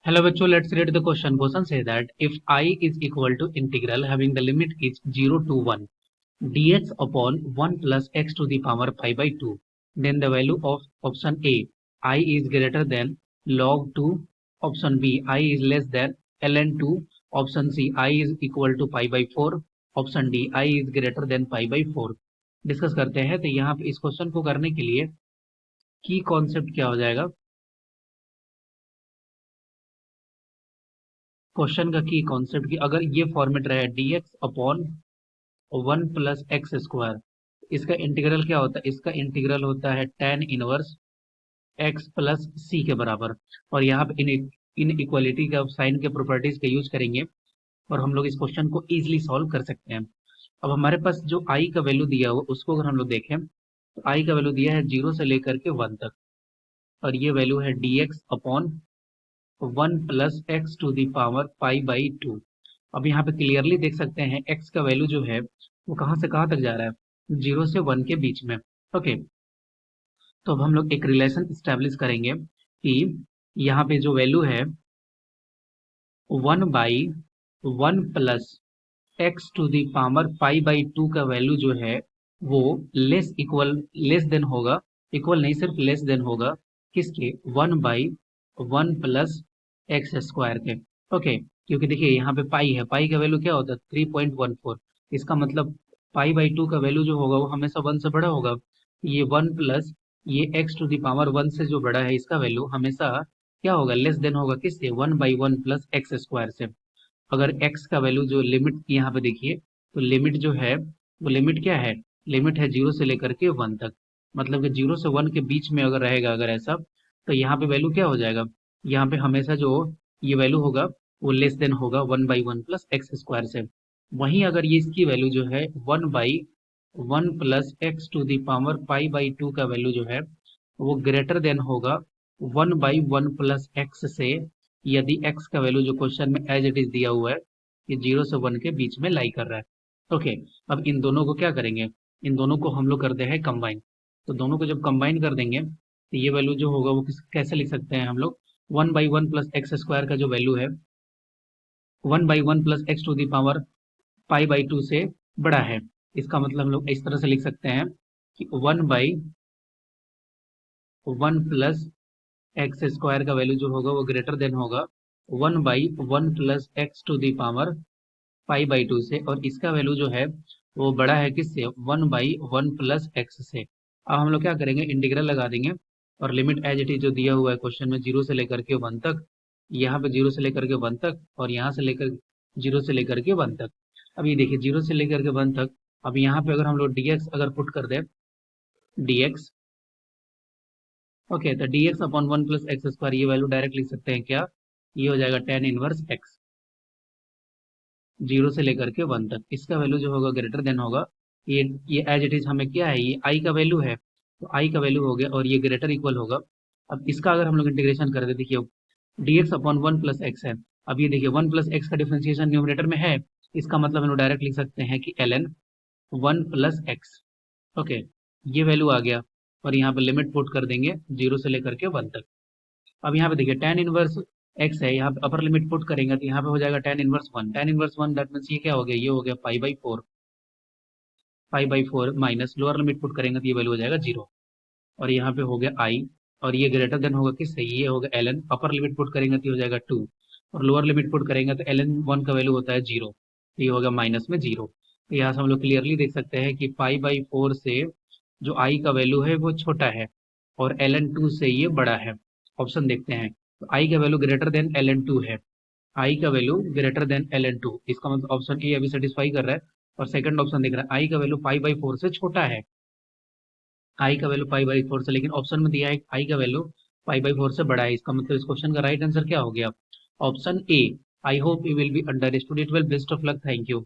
Hello बच्चों, let's read the question. Question say that if I is equal to integral having the limit is 0 to 1 dx upon 1 plus x to the power pi by 2, then the value of option A I is greater than log 2, option B I is less than ln 2, option C I is equal to pi by 4, option D I is greater than pi by 4. Discuss करते हैं। तो यहाँ पे इस question को करने के लिए की कॉन्सेप्ट क्या हो जाएगा। क्वेश्चन का की कॉन्सेप्ट की अगर ये फॉर्मेट रहे dx upon 1 plus x square, इसका इंटीग्रल क्या होता है। इसका इंटीग्रल होता है tan इनवर्स x प्लस सी के बराबर। और यहाँ पे इन इक्वालिटी का साइन के प्रॉपर्टीज का यूज करेंगे और हम लोग इस क्वेश्चन को इजीली सॉल्व कर सकते हैं। अब हमारे पास जो i का वैल्यू दिया हुआ उसको अगर हम लोग देखें तो i का वैल्यू दिया है 0 से लेकर के 1 तक, और ये वैल्यू है dx upon 1 plus x to the power pi by 2। अब यहाँ पे क्लियरली देख सकते हैं x का वैल्यू जो है वो कहाँ से कहाँ तक जा रहा है, 0 से 1 के बीच में। ओके, तो अब हम लोग एक रिलेशन स्टैब्लिश करेंगे कि यहाँ पे जो वैल्यू है 1 by 1 plus x to the power pi by 2 का वैल्यू जो है वो लेस देन होगा, इक्वल नहीं सिर्फ लेस देन होगा किसके, 1 बाई 1 प्लस एक्स स्क्वायर के। ओके, क्योंकि देखिए यहाँ पे पाई है, पाई का वैल्यू क्या होता है 3.14। इसका मतलब पाई बाई 2 का वैल्यू जो होगा वो हमेशा 1 से बड़ा होगा। ये 1 प्लस ये एक्स टू दी पावर 1 से जो बड़ा है इसका वैल्यू हमेशा क्या होगा, लेस देन होगा किससे, 1 बाई 1 प्लस एक्स स्क्वायर से। अगर x का वैल्यू जो लिमिट यहाँ पे देखिए, तो लिमिट जो है वो लिमिट क्या है, लिमिट है 0 से लेकर के 1 तक। मतलब कि 0 से 1 के बीच में अगर रहेगा अगर ऐसा, तो यहाँ पे वैल्यू क्या हो जाएगा, यहाँ पे हमेशा जो ये वैल्यू होगा वो लेस देन होगा 1 बाई 1 प्लस एक्स स्क्वायर से। वहीं अगर ये इसकी वैल्यू जो है 1 by 1 plus x to the power pi by 2 का वैल्यू जो है वो ग्रेटर देन होगा 1 बाई 1 प्लस एक्स से, यदि x का वैल्यू जो क्वेश्चन में एज इट इज दिया हुआ है ये 0 से 1 के बीच में लाई कर रहा है। ओके, अब इन दोनों को क्या करेंगे, इन दोनों को हम लोग करते हैं कंबाइन। तो दोनों को जब कंबाइन कर देंगे तो ये वैल्यू जो होगा वो कैसे लिख सकते हैं हम लोग, 1 बाई 1 प्लस एक्स स्क्वायर का जो वैल्यू है 1 by 1 plus x to the power pi by 2 से बड़ा है। इसका मतलब हम लोग इस तरह से लिख सकते हैं कि 1 बाई 1 प्लस एक्स स्क्वायर का वैल्यू जो होगा वो ग्रेटर देन होगा 1 by 1 plus x to the power pi by 2 से, और इसका वैल्यू जो है वो बड़ा है किससे, 1 बाई 1 प्लस एक्स से। अब हम लोग क्या करेंगे, इंटीग्रल लगा देंगे और लिमिट एज इट इज जो दिया हुआ है क्वेश्चन में 0 से लेकर के 1 तक, यहाँ पे 0 से लेकर के 1 तक और यहाँ से लेकर 0 से लेकर के 1 तक। अब ये देखिए 0 से लेकर के 1 तक, अब यहाँ पे अगर हम लोग dx अगर पुट कर दे dx, ओके, तो dx upon 1 plus x square ये वैल्यू डायरेक्ट लिख सकते हैं क्या, ये हो जाएगा tan इनवर्स x 0 से लेकर के 1 तक। इसका वैल्यू जो होगा ग्रेटर देन होगा, ये एज इट इज हमें क्या है, ये i का वैल्यू है तो i का वैल्यू हो गया और ये ग्रेटर इक्वल होगा। अब इसका अगर हम लोग इंटीग्रेशन कर दे, देखिए dx अपॉन 1 प्लस एक्स है। अब ये देखिए 1 प्लस एक्स का डिफरेंशिएशन न्यूमरेटर में है, इसका मतलब हम लोग डायरेक्ट लिख सकते हैं कि ln 1 प्लस एक्स। ओके, ये वैल्यू आ गया और यहाँ पे लिमिट पुट कर देंगे 0 से लेकर के 1 तक। अब यहाँ पे देखिए tan इनवर्स x है, यहाँ पे अपर लिमिट पुट करेंगे तो यहाँ पे हो जाएगा tan inverse 1, tan inverse 1 that means ये क्या हो गया, ये हो गया pi by 4, pi by 4 minus lower limit put करेंगे तो ये वैल्यू हो जाएगा 0, और यहाँ पे हो गया i, और ये ग्रेटर देन होगा किससे, ये होगा ln, अपर लिमिट पुट करेंगे तो ये हो जाएगा 2, और लोअर लिमिट पुट करेंगे तो ln 1 का वैल्यू होता है 0, तो ये होगा माइनस में 0। तो यहाँ से हम लोग क्लियरली देख सकते हैं कि पाई बाई 4 से जो i का वैल्यू है वो छोटा है और ln 2 से ये बड़ा है। ऑप्शन देखते हैं, तो i का वैल्यू ग्रेटर देन ln 2 है, i का वैल्यू ग्रेटर देन ln 2, इसका मतलब ऑप्शन ए अभी सेटिस्फाई कर रहा है। और सेकंड ऑप्शन दिख रहा है i का वैल्यू पाई बाई 4 से छोटा है, i का वैल्यू पाई बाई 4 से, लेकिन ऑप्शन में दिया है i का वैल्यू पाई बाई 4 से बड़ा है। इसका मतलब इस क्वेश्चन का राइट आंसर क्या हो गया, option A. I hope you will be understood it. Well, best of luck, thank you.